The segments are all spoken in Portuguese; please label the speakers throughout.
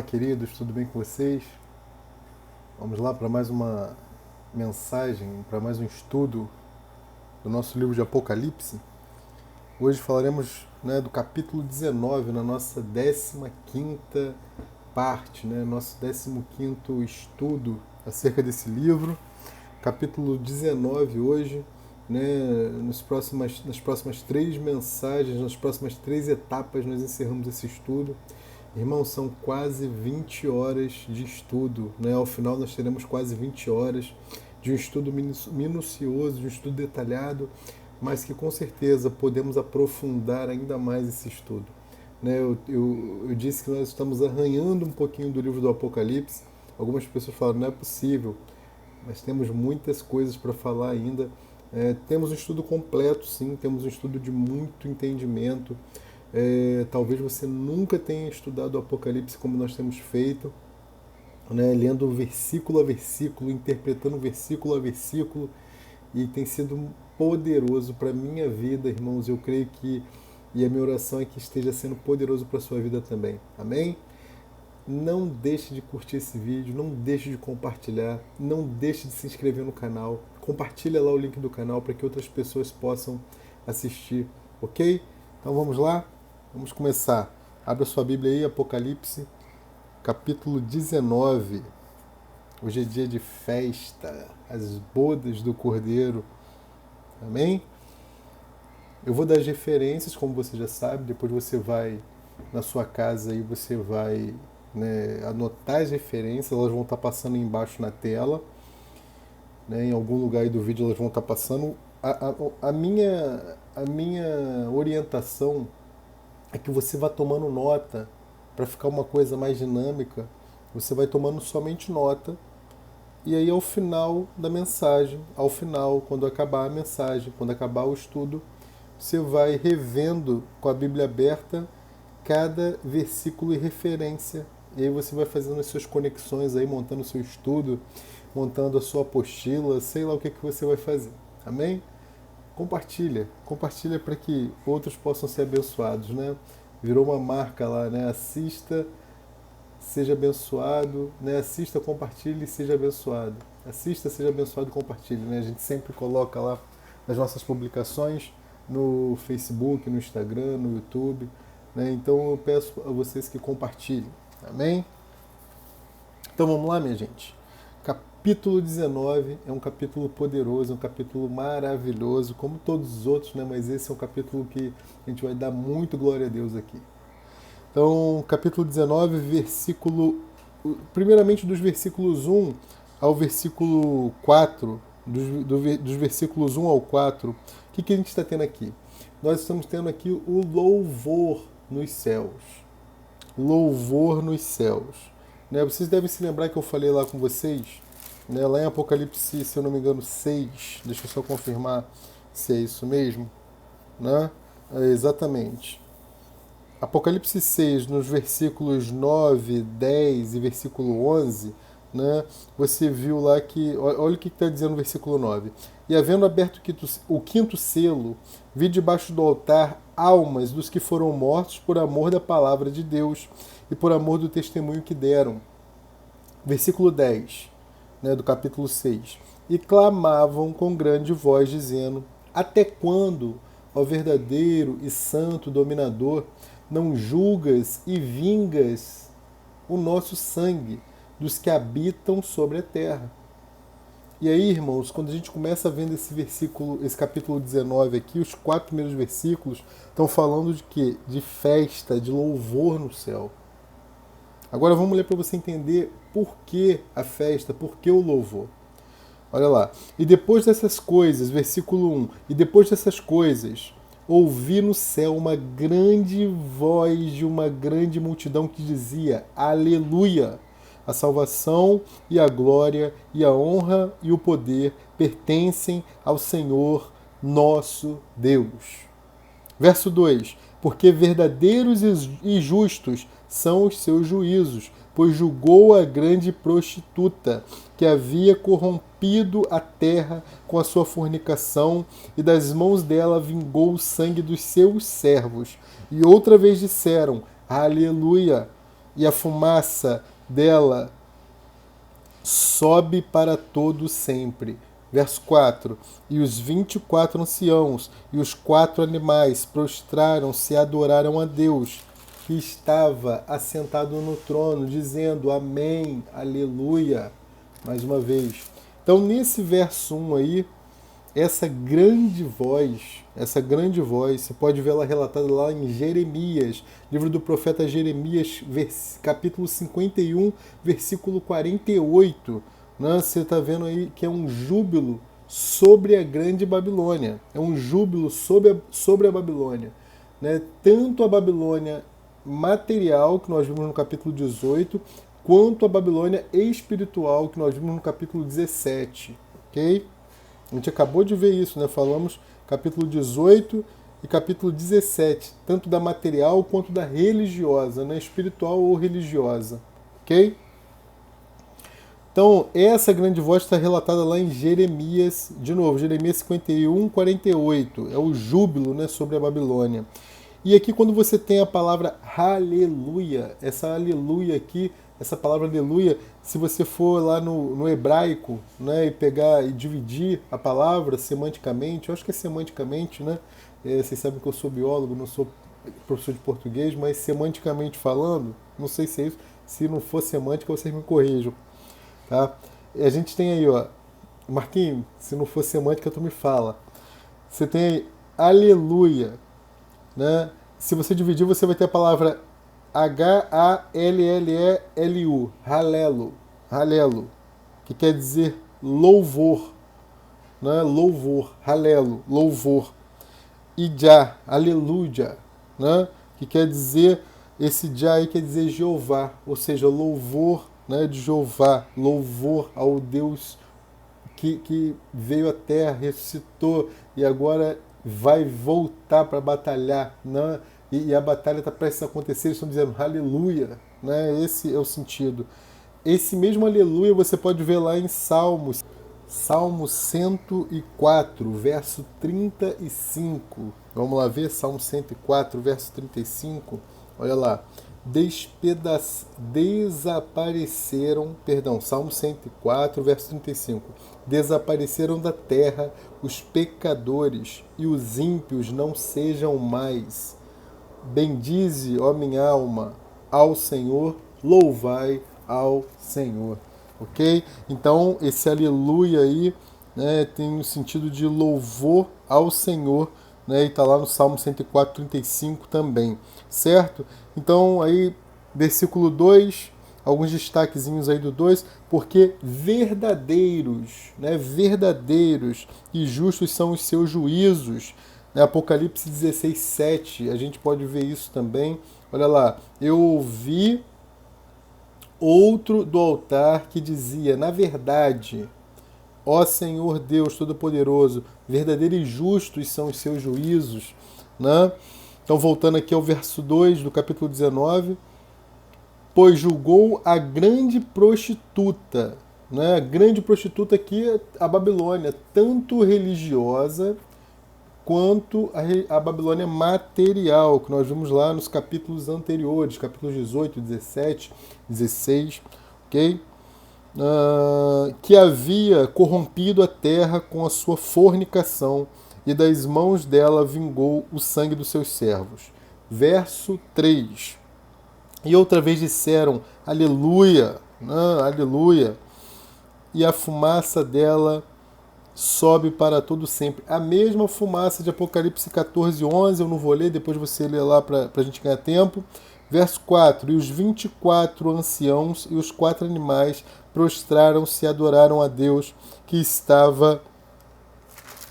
Speaker 1: queridos, tudo bem com vocês? Vamos lá para mais uma mensagem, para mais um estudo do nosso livro de Apocalipse. Hoje falaremos, do capítulo 19, na nossa 15ª parte, nosso 15º estudo acerca desse livro. Capítulo 19 hoje, nas próximas 3 mensagens, nas próximas 3 etapas nós encerramos esse estudo. Irmãos, são quase 20 horas de estudo, Ao final nós teremos quase 20 horas de um estudo minucioso, de um estudo detalhado, mas que com certeza podemos aprofundar ainda mais esse estudo. Eu disse que nós estamos arranhando um pouquinho do livro do Apocalipse. Algumas pessoas falam, não é possível, mas temos muitas coisas para falar ainda. Temos um estudo completo, sim, temos um estudo de muito entendimento. Talvez você nunca tenha estudado o Apocalipse como nós temos feito, lendo versículo a versículo, interpretando versículo a versículo, e tem sido poderoso para a minha vida, irmãos. Eu creio que, e a minha oração é que esteja sendo poderoso para a sua vida também. Amém? Não deixe de curtir esse vídeo, não deixe de compartilhar, não deixe de se inscrever no canal. Compartilha lá o link do canal para que outras pessoas possam assistir, ok? Então vamos lá? Vamos começar. Abra sua Bíblia aí, Apocalipse, capítulo 19. Hoje é dia de festa, as bodas do Cordeiro. Amém? Eu vou dar as referências, como você já sabe. Depois você vai na sua casa e você vai anotar as referências. Elas vão estar passando aí embaixo na tela. Em algum lugar aí do vídeo elas vão estar passando. A minha orientação é que você vá tomando nota para ficar uma coisa mais dinâmica. Você vai tomando somente nota, e aí ao final da mensagem, ao final, quando acabar a mensagem, quando acabar o estudo, você vai revendo com a Bíblia aberta cada versículo e referência. E aí você vai fazendo as suas conexões aí, montando o seu estudo, montando a sua apostila, sei lá o que você vai fazer. Amém? Compartilha para que outros possam ser abençoados, Virou uma marca lá, Assista, seja abençoado, Assista, compartilhe e seja abençoado. Assista, seja abençoado e compartilhe, A gente sempre coloca lá nas nossas publicações no Facebook, no Instagram, no YouTube, Então eu peço a vocês que compartilhem. Amém? Então vamos lá, minha gente. Capítulo 19 é um capítulo poderoso, é um capítulo maravilhoso, como todos os outros, mas esse é um capítulo que a gente vai dar muito glória a Deus aqui. Então, capítulo 19, primeiramente dos versículos 1 ao versículo 4, dos versículos 1 ao 4, o que a gente está tendo aqui? Nós estamos tendo aqui o louvor nos céus. Louvor nos céus. Vocês devem se lembrar que eu falei lá com vocês, lá em Apocalipse, se eu não me engano, 6, deixa eu só confirmar se é isso mesmo, exatamente. Apocalipse 6, nos versículos 9, 10 e versículo 11, você viu lá que, olha o que está dizendo no versículo 9. E havendo aberto o quinto selo, vi debaixo do altar almas dos que foram mortos por amor da palavra de Deus e por amor do testemunho que deram. Versículo 10, do capítulo 6. E clamavam com grande voz, dizendo: até quando, ó verdadeiro e santo dominador, não julgas e vingas o nosso sangue dos que habitam sobre a terra? E aí, irmãos, quando a gente começa vendo esse capítulo 19 aqui, os 4 primeiros versículos estão falando de quê? De festa, de louvor no céu. Agora vamos ler para você entender por que a festa, por que o louvor. Olha lá. E depois dessas coisas, versículo 1, e depois dessas coisas, ouvi no céu uma grande voz de uma grande multidão que dizia: Aleluia! A salvação e a glória e a honra e o poder pertencem ao Senhor nosso Deus. Verso 2. Porque verdadeiros e justos são os seus juízos, pois julgou a grande prostituta, que havia corrompido a terra com a sua fornicação, e das mãos dela vingou o sangue dos seus servos. E outra vez disseram: Aleluia! e a fumaça dela sobe para todo sempre. Verso 4. E os 24 anciãos e os 4 animais prostraram-se e adoraram a Deus, que estava assentado no trono, dizendo amém, aleluia. Mais uma vez. Então, nesse verso 1 aí, essa grande voz, você pode vê-la relatada lá em Jeremias, livro do profeta Jeremias, capítulo 51, versículo 48. Né? Você está vendo aí que é um júbilo sobre a grande Babilônia. É um júbilo sobre a Babilônia. Né? Tanto a Babilônia material, que nós vimos no capítulo 18, quanto a Babilônia espiritual, que nós vimos no capítulo 17. Ok? A gente acabou de ver isso, né? Falamos capítulo 18 e capítulo 17, tanto da material quanto da religiosa, né? Espiritual ou religiosa. Ok? Então, essa grande voz está relatada lá em Jeremias, de novo, Jeremias 51, 48. É o júbilo, né, sobre a Babilônia. E aqui, quando você tem a palavra aleluia, essa aleluia aqui, essa palavra aleluia, se você for lá no hebraico, né, e pegar e dividir a palavra semanticamente, eu acho que é semanticamente, né? Vocês sabem que eu sou biólogo, não sou professor de português, mas semanticamente falando, não sei se é isso, se não for semântica, vocês me corrijam. Tá? E a gente tem aí, ó, Marquinhos, se não for semântica, tu me fala. Você tem aí, aleluia, né? Se você dividir, você vai ter a palavra H-A-L-L-E-L-U, halelo, halelo, que quer dizer louvor, né? Louvor, halelo, louvor. E já, aleluia, né? Que quer dizer, esse já aí quer dizer Jeová, ou seja, louvor, né, de Jeová, louvor ao Deus que veio à Terra, ressuscitou e agora vai voltar para batalhar, né? E a batalha está prestes a acontecer, eles estão dizendo aleluia, né? Esse é o sentido. Esse mesmo aleluia você pode ver lá em Salmos, Salmo 104, verso 35. Vamos lá ver, Salmo 104, verso 35. Olha lá. Salmo 104, verso 35. Desapareceram da terra os pecadores e os ímpios não sejam mais. Bendize, ó minha alma, ao Senhor, louvai ao Senhor. Ok? Então, esse aleluia aí, né, tem o sentido de louvor ao Senhor, né, e está lá no Salmo 104, 35 também, certo? Então, aí, versículo 2, alguns destaquezinhos aí do 2, porque verdadeiros, né, verdadeiros e justos são os seus juízos. Apocalipse 16, 7, a gente pode ver isso também. Olha lá, eu ouvi outro do altar que dizia, na verdade, ó Senhor Deus Todo-Poderoso, verdadeiros e justos são os seus juízos. Né? Então, voltando aqui ao verso 2 do capítulo 19, pois julgou a grande prostituta, né? A grande prostituta aqui é a Babilônia, tanto religiosa quanto a Babilônia material, que nós vimos lá nos capítulos anteriores, capítulos 18, 17, 16, ok? Que havia corrompido a terra com a sua fornicação, e das mãos dela vingou o sangue dos seus servos. Verso 3. E outra vez disseram, aleluia, aleluia, e a fumaça dela sobe para todo sempre. A mesma fumaça de Apocalipse 14, 11, eu não vou ler, depois você lê lá para a gente ganhar tempo. Verso 4, e os 24 anciãos e os 4 animais prostraram-se e adoraram a Deus que estava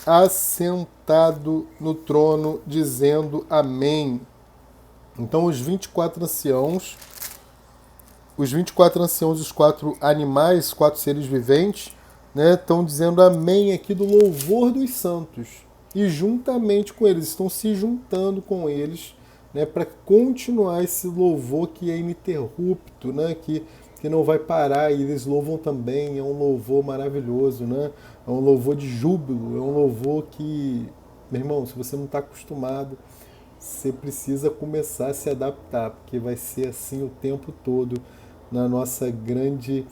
Speaker 1: assentado no trono, dizendo amém. Então os 24 anciãos e os 4 animais, 4 seres viventes, né, estão dizendo amém aqui do louvor dos santos. E juntamente com eles, estão se juntando com eles, né, para continuar esse louvor que é ininterrupto, né, que não vai parar, e eles louvam também, é um louvor maravilhoso, né, é um louvor de júbilo, é um louvor que, meu irmão, se você não está acostumado, você precisa começar a se adaptar, porque vai ser assim o tempo todo na nossa grande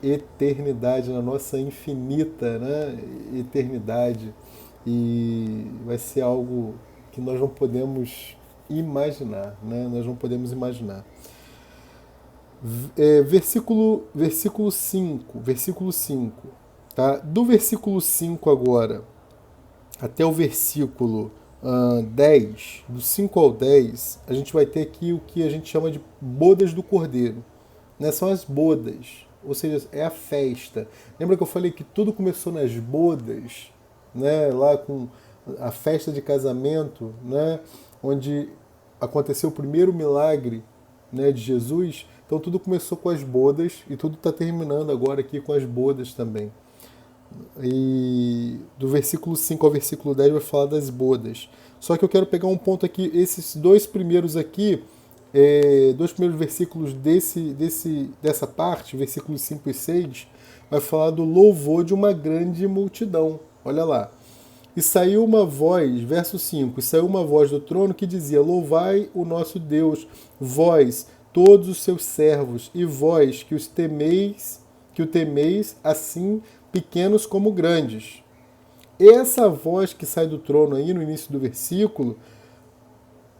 Speaker 1: eternidade, na nossa infinita, né, eternidade. E vai ser algo que nós não podemos imaginar, né? Nós não podemos imaginar. Versículo 5, versículo 5, tá? Do versículo 5 agora até o versículo 10, do 5 ao 10, a gente vai ter aqui o que a gente chama de bodas do cordeiro, né? São as bodas, ou seja, é a festa. Lembra que eu falei que tudo começou nas bodas, né? Lá com a festa de casamento, né? Onde aconteceu o primeiro milagre, né, de Jesus. Então tudo começou com as bodas e tudo está terminando agora aqui com as bodas também. E do versículo 5 ao versículo 10 vai falar das bodas. Só que eu quero pegar um ponto aqui, esses dois primeiros aqui, dois primeiros versículos dessa parte, versículos 5 e 6, vai falar do louvor de uma grande multidão. Olha lá. E saiu uma voz, verso 5, e saiu uma voz do trono que dizia: Louvai o nosso Deus, vós, todos os seus servos, e vós que o temeis, assim pequenos como grandes. Essa voz que sai do trono aí no início do versículo,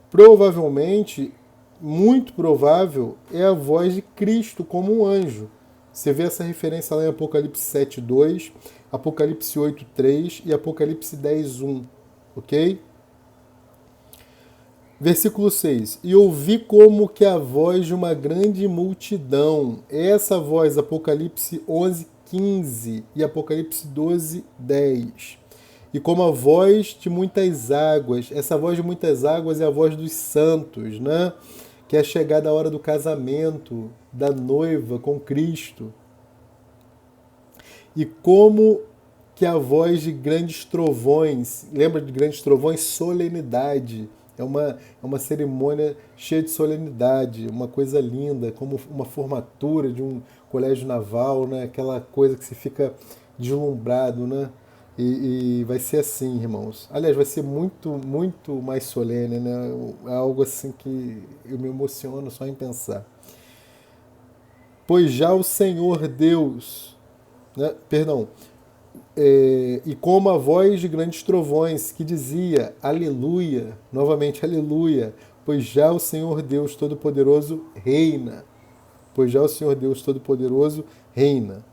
Speaker 1: provavelmente, muito provável, é a voz de Cristo como um anjo. Você vê essa referência lá em Apocalipse 7:2, Apocalipse 8:3 e Apocalipse 10:1, ok? Versículo 6. E ouvi como que a voz de uma grande multidão. Essa voz, Apocalipse 11:15 e Apocalipse 12:10. E como a voz de muitas águas. Essa voz de muitas águas é a voz dos santos, né? Que é a chegada a hora do casamento da noiva com Cristo. E como que a voz de grandes trovões, lembra de grandes trovões? Solenidade. É uma cerimônia cheia de solenidade, uma coisa linda, como uma formatura de um colégio naval, né? Aquela coisa que você fica deslumbrado, né? E vai ser assim, irmãos. Aliás, vai ser muito, muito mais solene, né? É algo assim que eu me emociono só em pensar. Pois já o Senhor Deus, né? Perdão, e como a voz de grandes trovões que dizia: Aleluia, novamente, aleluia, pois já o Senhor Deus Todo-Poderoso reina. Pois já o Senhor Deus Todo-Poderoso reina.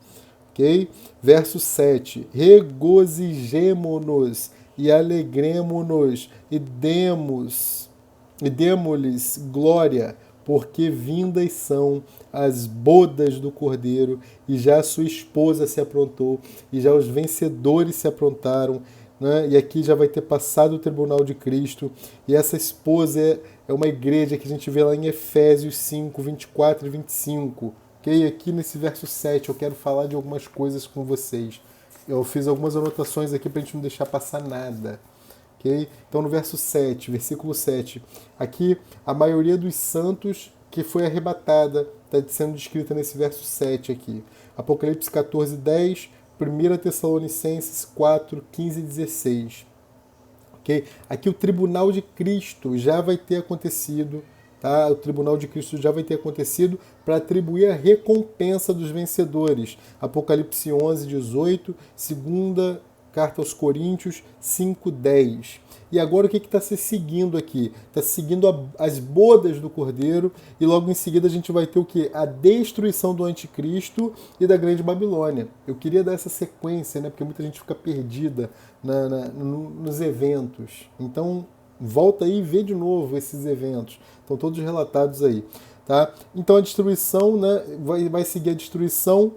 Speaker 1: Ok? Verso 7. Regozijemo-nos e alegremo-nos e demo-lhes glória, porque vindas são as bodas do Cordeiro, e já a sua esposa se aprontou, e já os vencedores se aprontaram, né? E aqui já vai ter passado o tribunal de Cristo, e essa esposa é uma igreja que a gente vê lá em Efésios 5, 24 e 25. Okay? Aqui nesse verso 7 eu quero falar de algumas coisas com vocês. Eu fiz algumas anotações aqui para a gente não deixar passar nada. Okay? Então no verso 7, versículo 7, aqui a maioria dos santos que foi arrebatada está sendo descrita nesse verso 7 aqui. Apocalipse 14:10, 1 Tessalonicenses 4:15 e 16. Okay? Aqui o tribunal de Cristo já vai ter acontecido, tá? O tribunal de Cristo já vai ter acontecido para atribuir a recompensa dos vencedores. Apocalipse 11:18, segunda Carta aos Coríntios 5:10. E agora o que está se seguindo aqui? Está se seguindo as bodas do Cordeiro, e logo em seguida a gente vai ter o quê? A destruição do anticristo e da grande Babilônia. Eu queria dar essa sequência, né? Porque muita gente fica perdida nos eventos. Então, volta aí e vê de novo esses eventos. Estão todos relatados aí. Tá? Então a destruição, né, vai seguir a destruição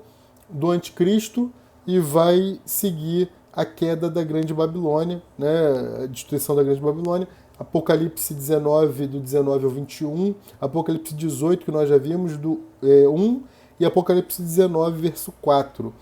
Speaker 1: do anticristo e vai seguir a queda da grande Babilônia, né, a destruição da grande Babilônia. Apocalipse 19, do 19 ao 21, Apocalipse 18, que nós já vimos, do 1, e Apocalipse 19, verso 4.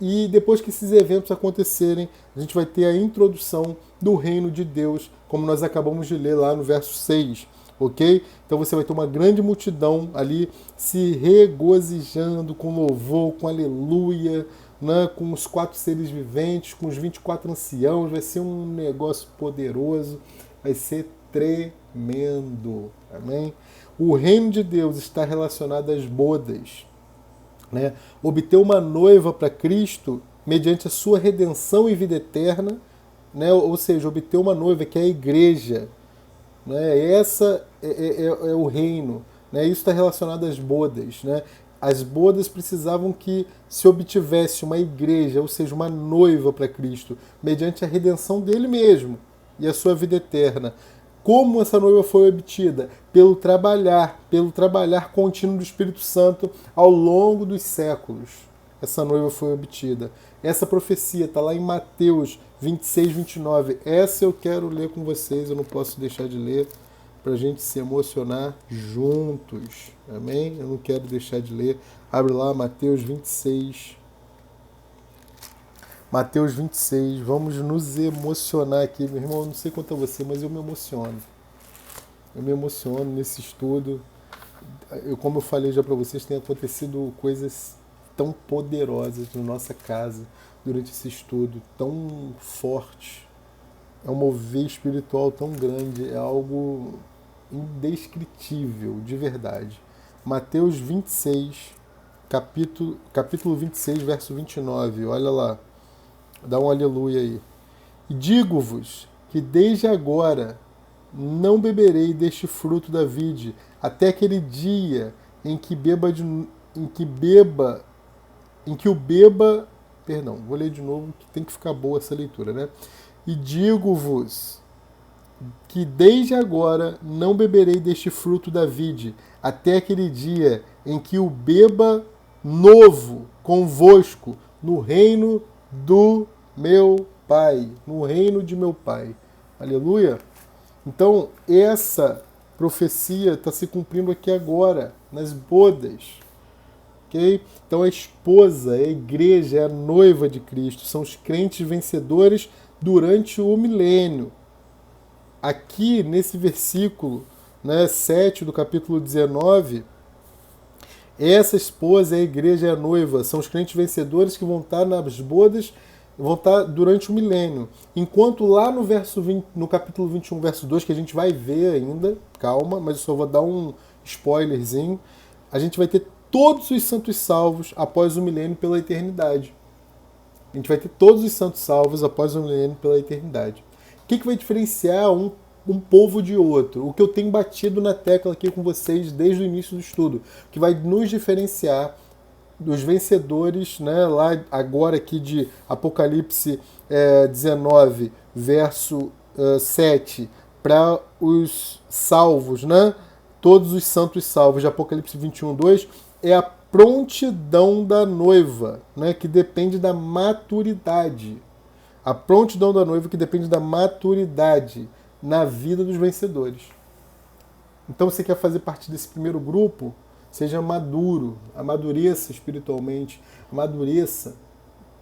Speaker 1: E depois que esses eventos acontecerem, a gente vai ter a introdução do reino de Deus, como nós acabamos de ler lá no verso 6. Ok? Então você vai ter uma grande multidão ali se regozijando com louvor, com aleluia, né, com os 4 seres viventes, com os 24 anciãos. Vai ser um negócio poderoso, vai ser tremendo. Amém? O reino de Deus está relacionado às bodas. Né? Obter uma noiva para Cristo mediante a sua redenção e vida eterna, né? Ou seja, obter uma noiva que é a igreja. Né? Essa é o reino. Né? Isso está relacionado às bodas. Né? As bodas precisavam que se obtivesse uma igreja, ou seja, uma noiva para Cristo, mediante a redenção dele mesmo e a sua vida eterna. Como essa noiva foi obtida? Pelo trabalhar contínuo do Espírito Santo ao longo dos séculos. Essa noiva foi obtida. Essa profecia está lá em Mateus 26, 29. Essa eu quero ler com vocês, eu não posso deixar de ler, para a gente se emocionar juntos. Amém? Eu não quero deixar de ler. Abre lá, Mateus 26. Mateus 26. Vamos nos emocionar aqui. Meu irmão, eu não sei quanto a você, mas eu me emociono. Eu me emociono nesse estudo. Como eu falei já para vocês, tem acontecido coisas tão poderosas na nossa casa durante esse estudo, tão forte. É um mover espiritual tão grande, é algo indescritível, de verdade. Mateus 26, capítulo 26, verso 29, olha lá, dá um aleluia aí. E digo-vos que desde agora não beberei deste fruto da vide, até aquele dia em que o beba, perdão, vou ler de novo, que tem que ficar boa essa leitura, né? E digo-vos que desde agora não beberei deste fruto da vide, até aquele dia em que o beba novo convosco no reino do meu Pai, no reino de meu Pai. Aleluia! Então, essa profecia está se cumprindo aqui agora, nas bodas. Okay? Então, a esposa, a igreja, é a noiva de Cristo, são os crentes vencedores durante o milênio. Aqui, nesse versículo 7 do capítulo 19, essa esposa, a igreja, é a noiva, são os crentes vencedores que vão estar nas bodas, vão estar durante o milênio. Enquanto lá no no capítulo 21, verso 2, que a gente vai ver ainda, calma, mas eu só vou dar um spoilerzinho, a gente vai ter todos os santos salvos após o milênio pela eternidade. A gente vai ter todos os santos salvos após o milênio pela eternidade. O que vai diferenciar um povo de outro? O que eu tenho batido na tecla aqui com vocês desde o início do estudo, que vai nos diferenciar dos vencedores, né, lá agora aqui de Apocalipse 19, verso 7, para os salvos, né, todos os santos salvos de Apocalipse 21, 2, é a prontidão da noiva, né, que depende da maturidade. A prontidão da noiva que depende da maturidade na vida dos vencedores. Então, você quer fazer parte desse primeiro grupo? Seja maduro, amadureça espiritualmente, amadureça,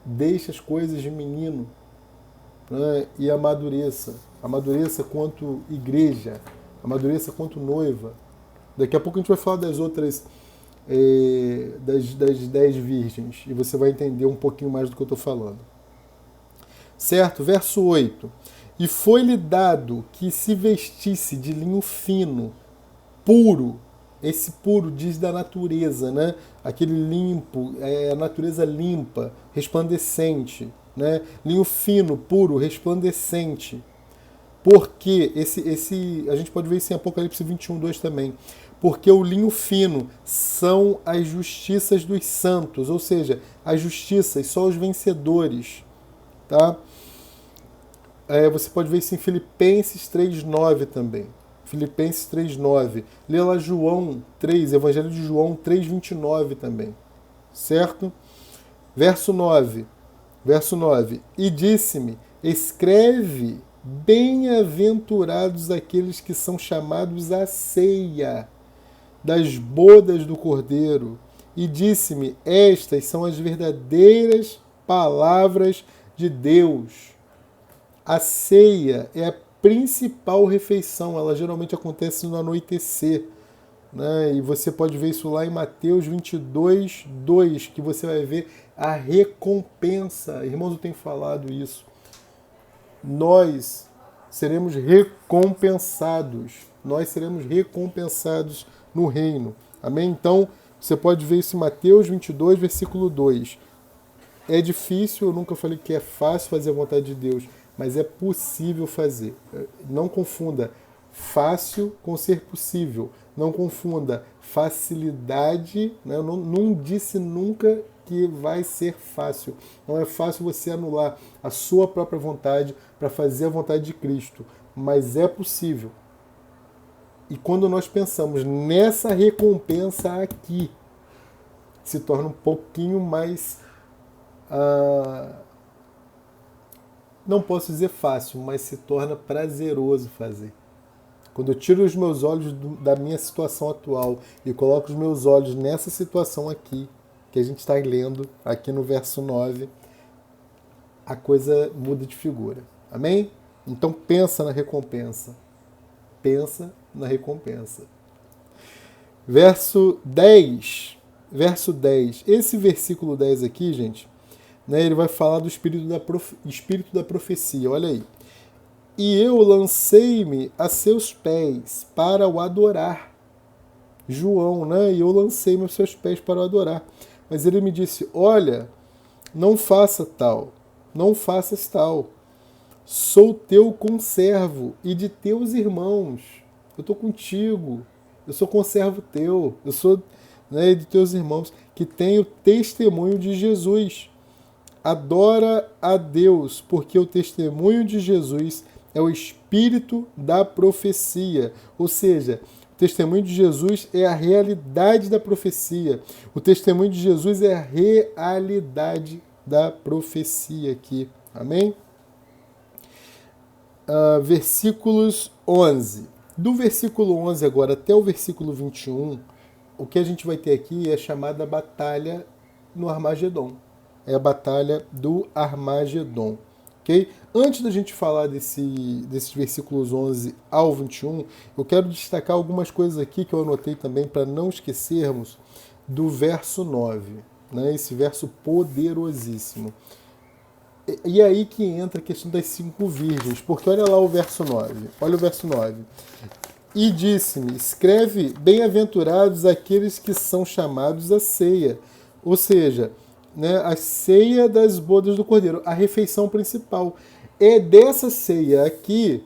Speaker 1: deixe as coisas de menino, né, e amadureça quanto igreja, amadureça quanto noiva. Daqui a pouco a gente vai falar das outras, das 10 virgens, e você vai entender um pouquinho mais do que eu estou falando. Certo? Verso 8. E foi-lhe dado que se vestisse de linho fino, puro. Esse puro diz da natureza, né? Aquele limpo, a natureza limpa, resplandecente, né? Linho fino, puro, resplandecente. Porque a gente pode ver isso em Apocalipse 21, 2 também. Porque o linho fino são as justiças dos santos, ou seja, as justiças, só os vencedores. Tá? Você pode ver isso em Filipenses 3,9 também. Filipenses 3,9. Lê lá João 3, Evangelho de João 3,29 também. Certo? Verso 9. E disse-me, escreve, bem-aventurados aqueles que são chamados à ceia das bodas do Cordeiro. E disse-me, estas são as verdadeiras palavras de Deus. A ceia é a principal refeição, ela geralmente acontece no anoitecer, né? E você pode ver isso lá em Mateus 22, 2, que você vai ver a recompensa. Irmãos, eu tenho falado isso. Nós seremos recompensados nós seremos recompensados no reino. Amém? Então, você pode ver isso em Mateus 22, versículo 2. É difícil, eu nunca falei que é fácil fazer a vontade de Deus, mas é possível fazer. Não confunda fácil com ser possível. Não confunda facilidade, né? Eu não disse nunca que vai ser fácil. Não é fácil você anular a sua própria vontade para fazer a vontade de Cristo, mas é possível. E quando nós pensamos nessa recompensa aqui, se torna um pouquinho mais, não posso dizer fácil, mas se torna prazeroso fazer. Quando eu tiro os meus olhos da minha situação atual e coloco os meus olhos nessa situação aqui, que a gente está lendo aqui no verso 9, a coisa muda de figura. Amém? Então pensa na recompensa. Pensa na recompensa. Verso 10. Esse versículo 10 aqui, gente, né, ele vai falar do espírito da profecia. Olha aí. E eu lancei-me a seus pés para o adorar. João, né? E eu lancei-me aos seus pés para o adorar. Mas ele me disse, olha, não faças tal. Sou teu conservo e de teus irmãos. Eu estou contigo. Eu sou conservo teu. Eu sou, né, de teus irmãos, que tenho testemunho de Jesus. Adora a Deus, porque o testemunho de Jesus é o espírito da profecia. Ou seja, o testemunho de Jesus é a realidade da profecia. O testemunho de Jesus é a realidade da profecia aqui. Amém? Versículos 11. Do versículo 11 agora até o versículo 21, o que a gente vai ter aqui é chamada batalha no Armagedon. É a batalha do Armagedon. Okay? Antes da gente falar desses versículos 11 ao 21, eu quero destacar algumas coisas aqui que eu anotei também para não esquecermos do verso 9, né? Esse verso poderosíssimo. E aí que entra a questão das 5 virgens, porque olha lá o verso 9. Olha o verso 9. E disse-me, escreve, bem-aventurados aqueles que são chamados à ceia. Ou seja, né, a ceia das bodas do Cordeiro, a refeição principal. É dessa ceia aqui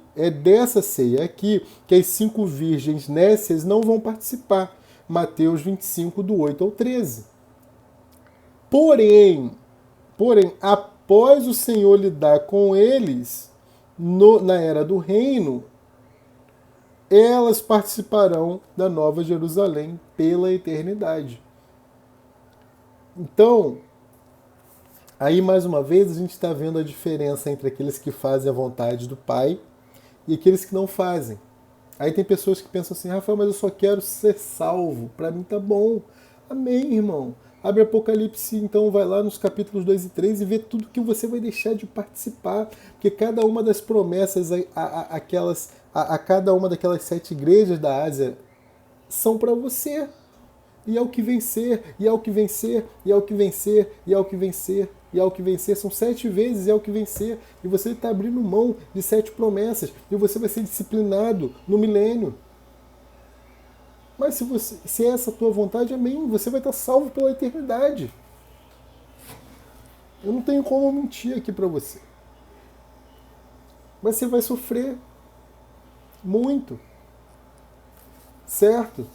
Speaker 1: que as 5 virgens nécias não vão participar. Mateus 25, do 8 ao 13. Porém, após o Senhor lidar com eles na era do reino, elas participarão da Nova Jerusalém pela eternidade. Então, aí mais uma vez a gente está vendo a diferença entre aqueles que fazem a vontade do Pai e aqueles que não fazem. Aí tem pessoas que pensam assim, Rafael, mas eu só quero ser salvo. Para mim tá bom. Amém, irmão. Abre Apocalipse, então vai lá nos capítulos 2 e 3 e vê tudo que você vai deixar de participar. Porque cada uma das promessas, a cada uma daquelas 7 igrejas da Ásia, são para você. E é o que vencer, e é o que vencer, e é o que vencer, e é o que vencer, e é o que vencer. São 7 vezes, é o que vencer. E você está abrindo mão de 7 promessas. E você vai ser disciplinado no milênio. Mas se essa é a tua vontade, amém, você vai estar salvo pela eternidade. Eu não tenho como mentir aqui para você. Mas você vai sofrer muito. Certo?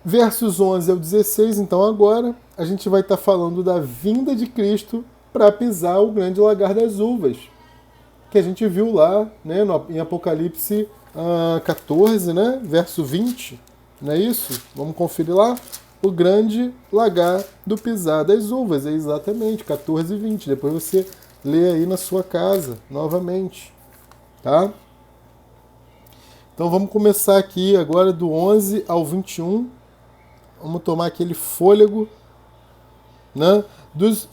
Speaker 1: Versos 11 ao 16, então agora, a gente vai estar falando da vinda de Cristo para pisar o grande lagar das uvas. Que a gente viu lá, né, em Apocalipse 14, né, verso 20, não é isso? Vamos conferir lá? O grande lagar do pisar das uvas, é exatamente, 14 e 20. Depois você lê aí na sua casa, novamente, tá? Então vamos começar aqui agora do 11 ao 21. Vamos tomar aquele fôlego, né?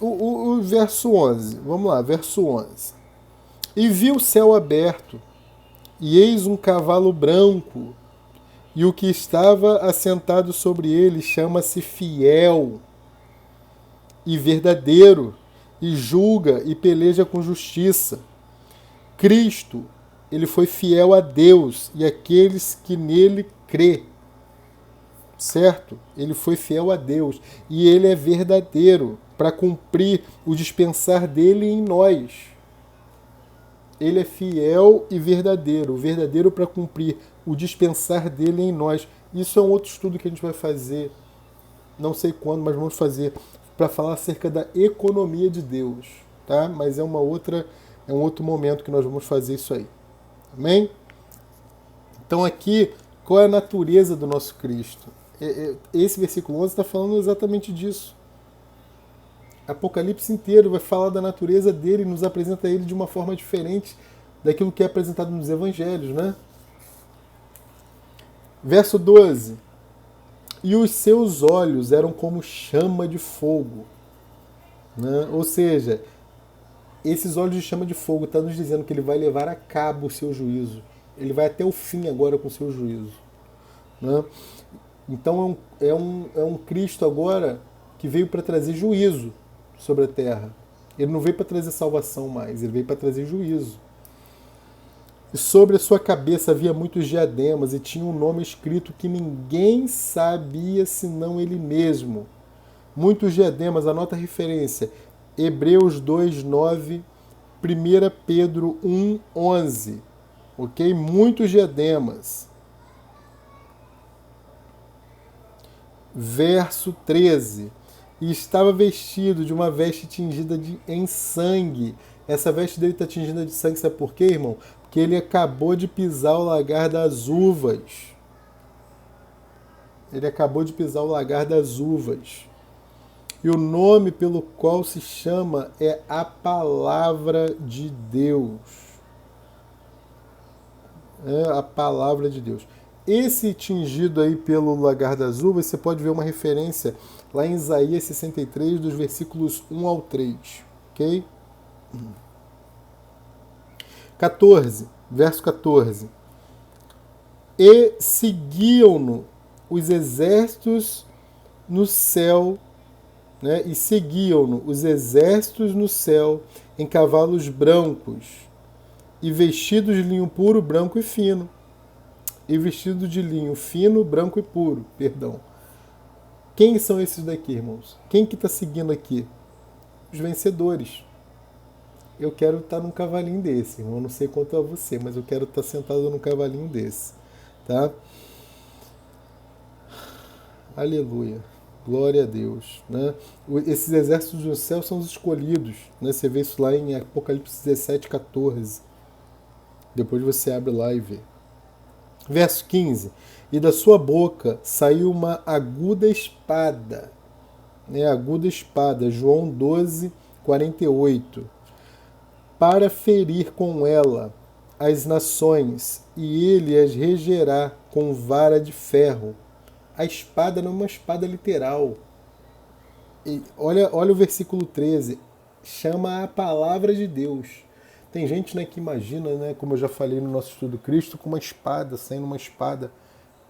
Speaker 1: O verso 11, vamos lá, verso 11. E vi o céu aberto, e eis um cavalo branco, e o que estava assentado sobre ele chama-se Fiel e Verdadeiro, e julga e peleja com justiça. Cristo, ele foi fiel a Deus e àqueles que nele crê. Certo? Ele foi fiel a Deus e ele é verdadeiro para cumprir o dispensar dele em nós. Ele é fiel e verdadeiro, verdadeiro para cumprir o dispensar dele em nós. Isso é um outro estudo que a gente vai fazer, não sei quando, mas vamos fazer, para falar acerca da economia de Deus, tá? Mas é um outro momento que nós vamos fazer isso aí. Amém? Então aqui, qual é a natureza do nosso Cristo? Esse versículo 11 está falando exatamente disso. Apocalipse inteiro vai falar da natureza dele e nos apresenta ele de uma forma diferente daquilo que é apresentado nos evangelhos, né? Verso 12. E os seus olhos eram como chama de fogo. Né? Ou seja, esses olhos de chama de fogo estão nos dizendo que ele vai levar a cabo o seu juízo. Ele vai até o fim agora com o seu juízo. Né? Então é um Cristo agora que veio para trazer juízo sobre a terra. Ele não veio para trazer salvação mais, ele veio para trazer juízo. E sobre a sua cabeça havia muitos diademas e tinha um nome escrito que ninguém sabia senão ele mesmo. Muitos diademas, anota a referência, Hebreus 2:9, 1 Pedro 1:11. Ok? Muitos diademas. Verso 13. E estava vestido de uma veste tingida em sangue. Essa veste dele está tingida de sangue, sabe por quê, irmão? Porque ele acabou de pisar o lagar das uvas. Ele acabou de pisar o lagar das uvas. E o nome pelo qual se chama é a Palavra de Deus. É a Palavra de Deus. Esse tingido aí pelo lagar das uvas, você pode ver uma referência lá em Isaías 63, dos versículos 1 ao 3. Ok? 14, verso 14. E seguiam-no os exércitos no céu, né? E seguiam-no os exércitos no céu em cavalos brancos e vestidos de linho puro, branco e fino. E vestido de linho fino, branco e puro, perdão. Quem são esses daqui, irmãos? Quem que está seguindo aqui? Os vencedores. Eu quero estar num cavalinho desse, irmão. Eu não sei quanto a você, mas eu quero estar sentado num cavalinho desse. Tá? Aleluia. Glória a Deus. Né? Esses exércitos do céu são os escolhidos. Né? Você vê isso lá em Apocalipse 17:14. Depois você abre lá e vê. Verso 15. E da sua boca saiu uma aguda espada. Né? Aguda espada. João 12:48. Para ferir com ela as nações, e ele as regerá com vara de ferro. A espada não é uma espada literal. E olha o versículo 13. Chama a palavra de Deus. Tem gente, né, que imagina, né, como eu já falei no nosso estudo, Cristo com uma espada, saindo uma espada.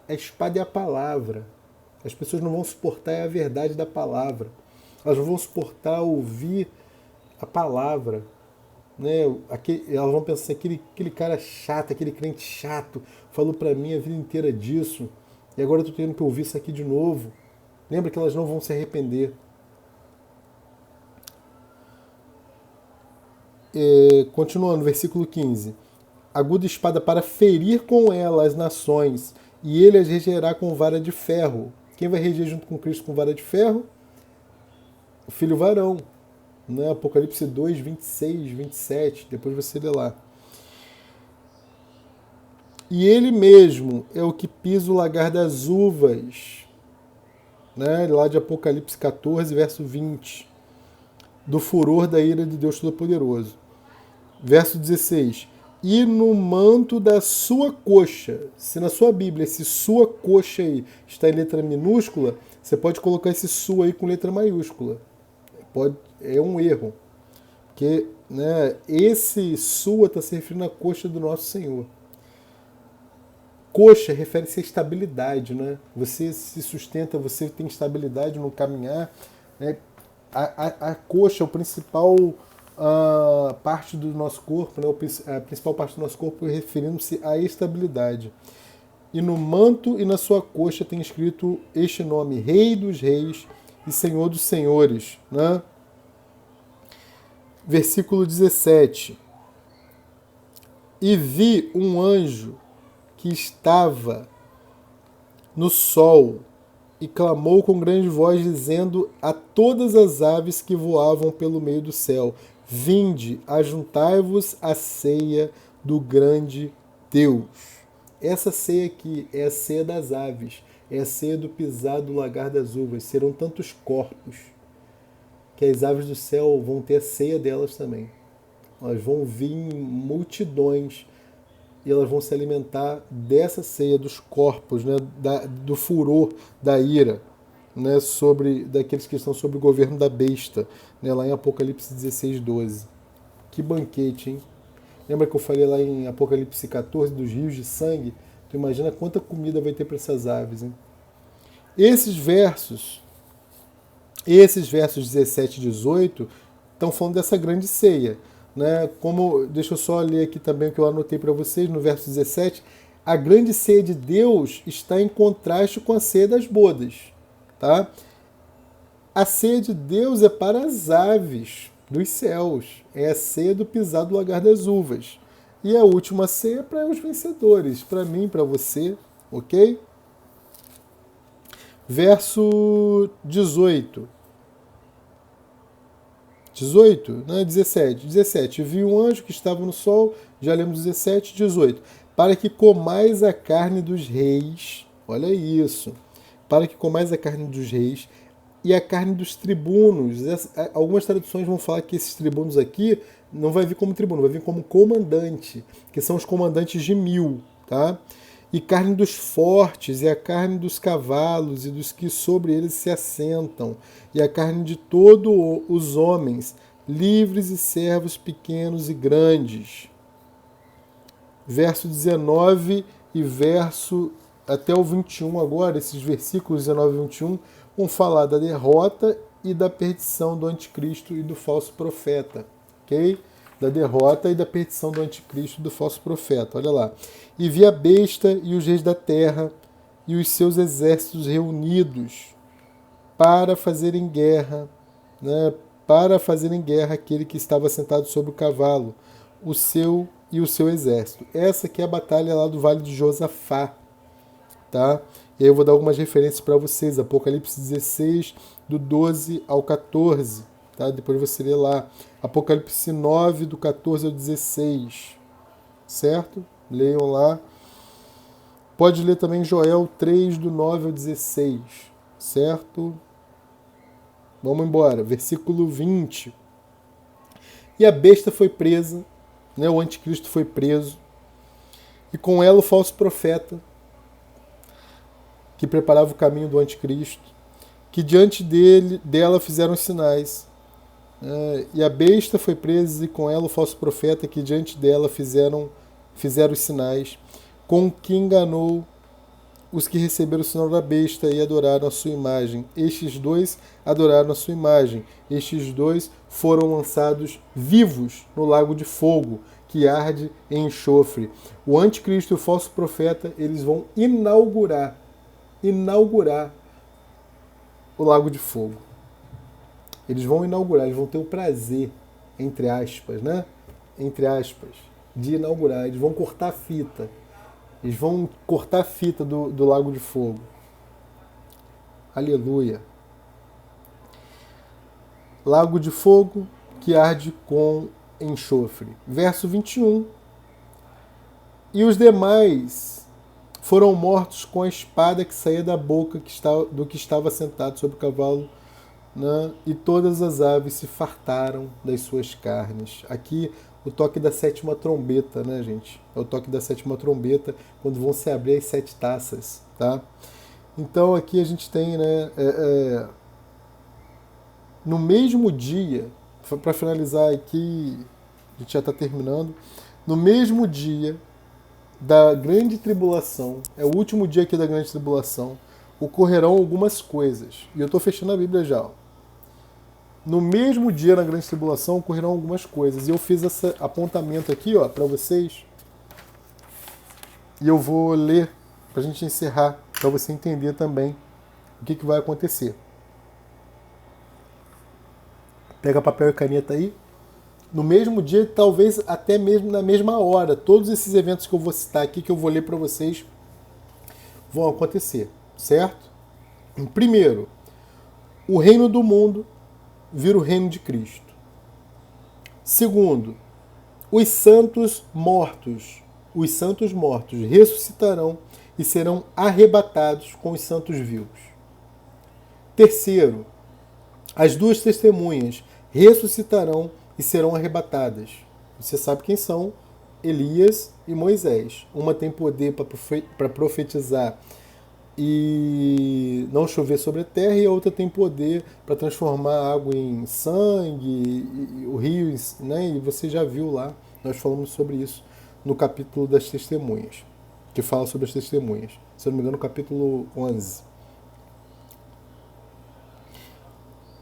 Speaker 1: A espada é a palavra. As pessoas não vão suportar a verdade da palavra. Elas não vão suportar ouvir a palavra. Né? Elas vão pensar assim, aquele cara chato, aquele crente chato, falou para mim a vida inteira disso, e agora eu estou tendo que ouvir isso aqui de novo. Lembra que elas não vão se arrepender. Continuando, versículo 15. Aguda espada para ferir com ela as nações, e ele as regerá com vara de ferro. Quem vai reger junto com Cristo com vara de ferro? O filho varão. Né? Apocalipse 2, 26, 27. Depois você lê lá. E ele mesmo é o que pisa o lagar das uvas. Né? Lá de Apocalipse 14, verso 20. Do furor da ira de Deus Todo-Poderoso. Verso 16. E no manto da sua coxa. Se na sua Bíblia esse sua coxa aí está em letra minúscula, você pode colocar esse sua aí com letra maiúscula. É um erro. Porque, né, esse sua está se referindo à coxa do nosso Senhor. Coxa refere-se à estabilidade. Né? Você se sustenta, você tem estabilidade no caminhar. Né? A coxa é o principal a parte do nosso corpo, né, a principal parte do nosso corpo, referindo-se à estabilidade. E no manto e na sua coxa tem escrito este nome: Rei dos Reis e Senhor dos Senhores. Né? Versículo 17. E vi um anjo que estava no sol e clamou com grande voz, dizendo a todas as aves que voavam pelo meio do céu: Vinde, ajuntai-vos à ceia do grande Deus. Essa ceia aqui é a ceia das aves, é a ceia do pisar do lagar das uvas. Serão tantos corpos que as aves do céu vão ter a ceia delas também. Elas vão vir em multidões e elas vão se alimentar dessa ceia dos corpos, né, do furor da ira, né, daqueles que estão sob o governo da besta, né, lá em Apocalipse 16, 12. Que banquete, hein? Lembra que eu falei lá em Apocalipse 14 dos rios de sangue? Tu imagina quanta comida vai ter para essas aves, hein? Esses versos 17 e 18 estão falando dessa grande ceia. Né? Deixa eu só ler aqui também o que eu anotei para vocês no verso 17. A grande ceia de Deus está em contraste com a ceia das bodas. Tá? A ceia de Deus é para as aves dos céus. É a ceia do pisar do lagar das uvas. E a última ceia é para os vencedores, para mim, para você, ok? Verso 18. 18, né? 17. 17. Vi um anjo que estava no sol, já lemos 17, 18. Para que comais a carne dos reis, olha isso, para que comais a carne dos reis e a carne dos tribunos. Algumas traduções vão falar que esses tribunos aqui não vai vir como tribuno, vai vir como comandante, que são os comandantes de 1000, tá? E carne dos fortes, e a carne dos cavalos, e dos que sobre eles se assentam, e a carne de todos os homens, livres e servos, pequenos e grandes. Verso 19 e verso até o 21 agora, esses versículos 19 e 21, vão falar da derrota e da perdição do anticristo e do falso profeta, ok? Da derrota e da perdição do anticristo e do falso profeta. Olha lá. E vi a besta e os reis da terra e os seus exércitos reunidos para fazerem guerra, né? Para fazerem guerra aquele que estava sentado sobre o cavalo, o seu exército. Essa aqui é a batalha lá do Vale de Josafá, tá? E aí eu vou dar algumas referências para vocês. Apocalipse 16, do 12 ao 14. Tá? Depois você lê lá. Apocalipse 9, do 14 ao 16. Certo? Leiam lá. Pode ler também Joel 3, do 9 ao 16. Certo? Vamos embora. Versículo 20. E a besta foi presa, né? O anticristo foi preso. E com ela o falso profeta, que preparava o caminho do anticristo, que diante dela fizeram os sinais. E a besta foi presa e com ela o falso profeta, que diante dela fizeram os sinais, com que enganou os que receberam o sinal da besta e adoraram a sua imagem. Estes dois adoraram a sua imagem. Estes dois foram lançados vivos no lago de fogo, que arde em enxofre. O anticristo e o falso profeta, eles vão inaugurar o lago de fogo. Eles vão inaugurar, eles vão ter o prazer, entre aspas, né? Entre aspas, de inaugurar. Eles vão cortar a fita. Eles vão cortar a fita do lago de fogo. Aleluia. Lago de fogo que arde com enxofre. Verso 21. E os demais foram mortos com a espada que saía da boca do que estava sentado sobre o cavalo, né? E todas as aves se fartaram das suas carnes. Aqui o toque da sétima trombeta, né, gente? É o toque da sétima trombeta, quando vão se abrir as 7 taças, tá? Então aqui a gente tem, né, no mesmo dia, para finalizar aqui, a gente já está terminando, no mesmo dia da grande tribulação, é o último dia aqui da grande tribulação, ocorrerão algumas coisas. E eu estou fechando a Bíblia já. Ó. no mesmo dia, na grande tribulação, ocorrerão algumas coisas. E eu fiz esse apontamento aqui, ó, para vocês. E eu vou ler para a gente encerrar, para você entender também o que vai acontecer. Pega papel e caneta aí. No mesmo dia, talvez até mesmo na mesma hora, todos esses eventos que eu vou citar aqui, que eu vou ler para vocês, vão acontecer, certo? Primeiro, o reino do mundo vira o reino de Cristo. Segundo, os santos mortos ressuscitarão e serão arrebatados com os santos vivos. Terceiro, as duas testemunhas ressuscitarão e serão arrebatadas. Você sabe quem são? Elias e Moisés. Uma tem poder para profetizar e não chover sobre a terra, e a outra tem poder para transformar água em sangue, e o rio, né? E você já viu lá, nós falamos sobre isso no capítulo das testemunhas, que fala sobre as testemunhas. Se eu não me engano, no capítulo 11.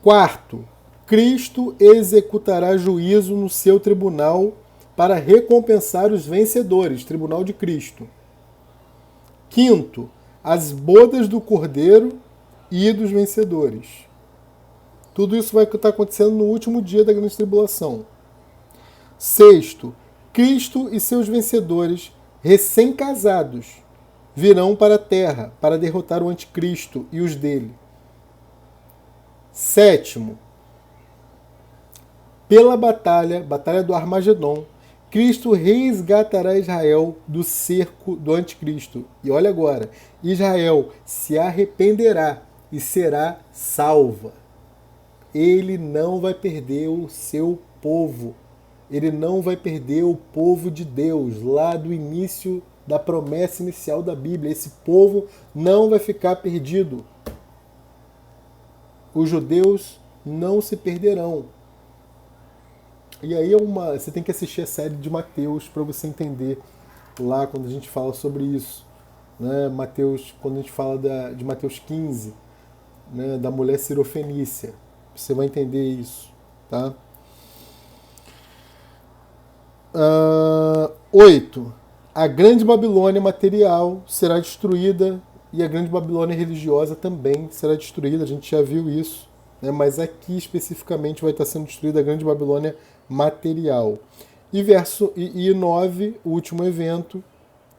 Speaker 1: Quarto, Cristo executará juízo no seu tribunal para recompensar os vencedores, tribunal de Cristo. Quinto, as bodas do Cordeiro e dos vencedores. Tudo isso vai estar acontecendo no último dia da grande tribulação. Sexto, Cristo e seus vencedores, recém-casados, virão para a terra para derrotar o anticristo e os dele. Sétimo, pela batalha do Armagedon, Cristo resgatará Israel do cerco do anticristo. E olha agora, Israel se arrependerá e será salva. Ele não vai perder o seu povo. Ele não vai perder o povo de Deus, lá do início da promessa inicial da Bíblia. Esse povo não vai ficar perdido. Os judeus não se perderão. E aí você tem que assistir a série de Mateus para você entender lá quando a gente fala sobre isso. Né? Mateus, quando a gente fala de Mateus 15, né? Da mulher cirofenícia. Você vai entender isso. Tá? 8. A grande Babilônia material será destruída e a grande Babilônia religiosa também será destruída. A gente já viu isso. Né? Mas aqui especificamente vai estar sendo destruída a grande Babilônia material. E 9, o último evento,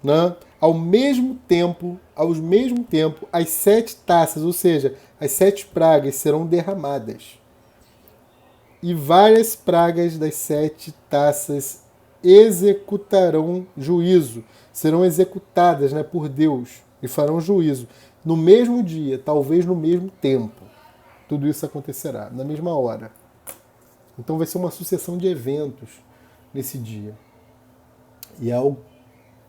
Speaker 1: né? Ao mesmo tempo, as 7 taças, ou seja, as 7 pragas serão derramadas. E várias pragas das 7 taças executarão juízo, serão executadas, né, por Deus e farão juízo no mesmo dia, talvez no mesmo tempo. Tudo isso acontecerá na mesma hora. Então vai ser uma sucessão de eventos nesse dia. E é algo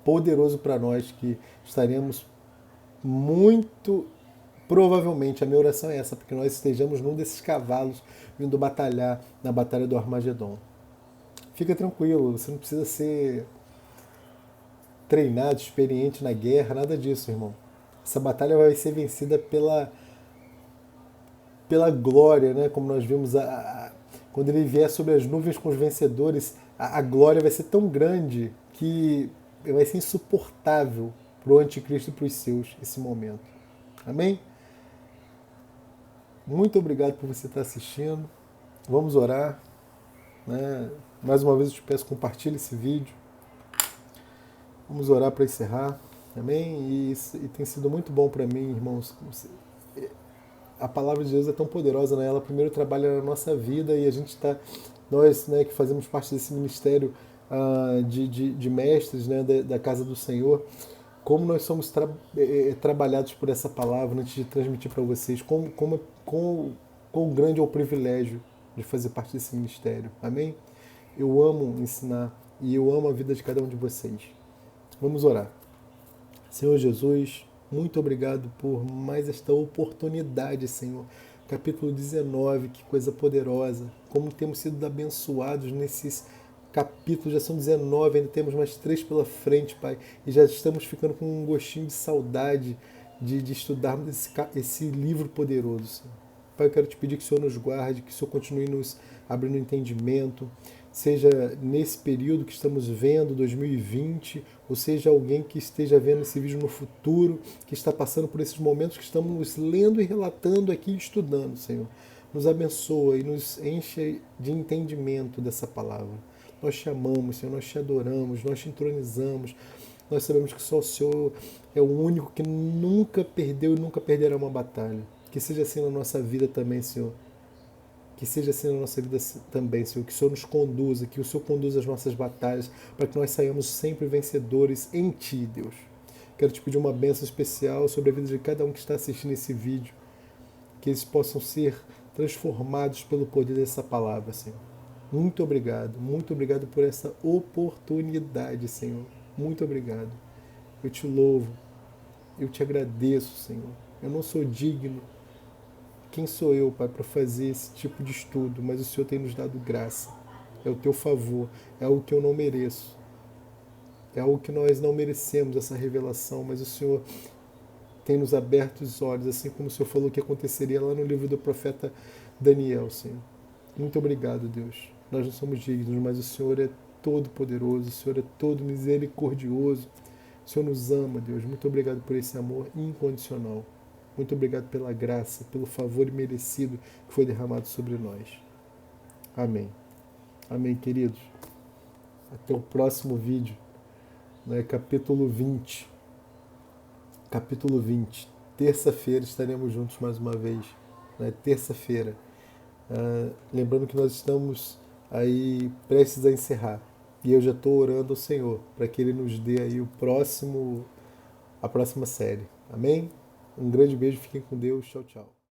Speaker 1: poderoso para nós que estaremos muito, provavelmente, a minha oração é essa, porque nós estejamos num desses cavalos vindo batalhar na batalha do Armagedon. Fica tranquilo, você não precisa ser treinado, experiente na guerra, nada disso, irmão. Essa batalha vai ser vencida pela glória, né? Como nós vimos quando ele vier sobre as nuvens com os vencedores, a glória vai ser tão grande que vai ser insuportável para o anticristo e para os seus esse momento. Amém? Muito obrigado por você estar assistindo. Vamos orar. Né? Mais uma vez eu te peço, compartilhe esse vídeo. Vamos orar para encerrar. Amém? E tem sido muito bom para mim, irmãos. A palavra de Deus é tão poderosa, né? Ela primeiro trabalha na nossa vida e a gente está, nós, né, que fazemos parte desse ministério de mestres, né, da casa do Senhor, como nós somos trabalhados por essa palavra antes de transmitir para vocês, quão grande é o privilégio de fazer parte desse ministério. Amém? Eu amo ensinar e eu amo a vida de cada um de vocês. Vamos orar. Senhor Jesus, muito obrigado por mais esta oportunidade, Senhor. Capítulo 19, que coisa poderosa. Como temos sido abençoados nesses capítulos, já são 19, ainda temos mais 3 pela frente, Pai. E já estamos ficando com um gostinho de saudade de estudarmos esse livro poderoso, Senhor. Pai, eu quero te pedir que o Senhor nos guarde, que o Senhor continue nos abrindo entendimento, seja nesse período que estamos vendo, 2020, ou seja alguém que esteja vendo esse vídeo no futuro, que está passando por esses momentos que estamos lendo e relatando aqui e estudando, Senhor. Nos abençoa e nos enche de entendimento dessa palavra. Nós te amamos, Senhor, nós te adoramos, nós te entronizamos. Nós sabemos que só o Senhor é o único que nunca perdeu e nunca perderá uma batalha. Que seja assim na nossa vida também, Senhor. Que seja assim na nossa vida também, Senhor. Que o Senhor nos conduza, que o Senhor conduza as nossas batalhas, para que nós saiamos sempre vencedores em Ti, Deus. Quero te pedir uma bênção especial sobre a vida de cada um que está assistindo esse vídeo. Que eles possam ser transformados pelo poder dessa palavra, Senhor. Muito obrigado por essa oportunidade, Senhor. Muito obrigado. Eu te louvo, eu te agradeço, Senhor. Eu não sou digno. Quem sou eu, Pai, para fazer esse tipo de estudo? Mas o Senhor tem nos dado graça. É o teu favor. É algo que eu não mereço. É algo que nós não merecemos, essa revelação. Mas o Senhor tem nos aberto os olhos, assim como o Senhor falou que aconteceria lá no livro do profeta Daniel, Senhor. Muito obrigado, Deus. Nós não somos dignos, mas o Senhor é todo poderoso, o Senhor é todo misericordioso. O Senhor nos ama, Deus. Muito obrigado por esse amor incondicional. Muito obrigado pela graça, pelo favor imerecido que foi derramado sobre nós. Amém. Amém, queridos. Até o próximo vídeo, né? Capítulo 20. Capítulo 20. Terça-feira estaremos juntos mais uma vez. Né? Terça-feira. Lembrando que nós estamos aí prestes a encerrar. E eu já estou orando ao Senhor para que Ele nos dê aí a próxima série. Amém? Um grande beijo, fiquem com Deus. Tchau, tchau.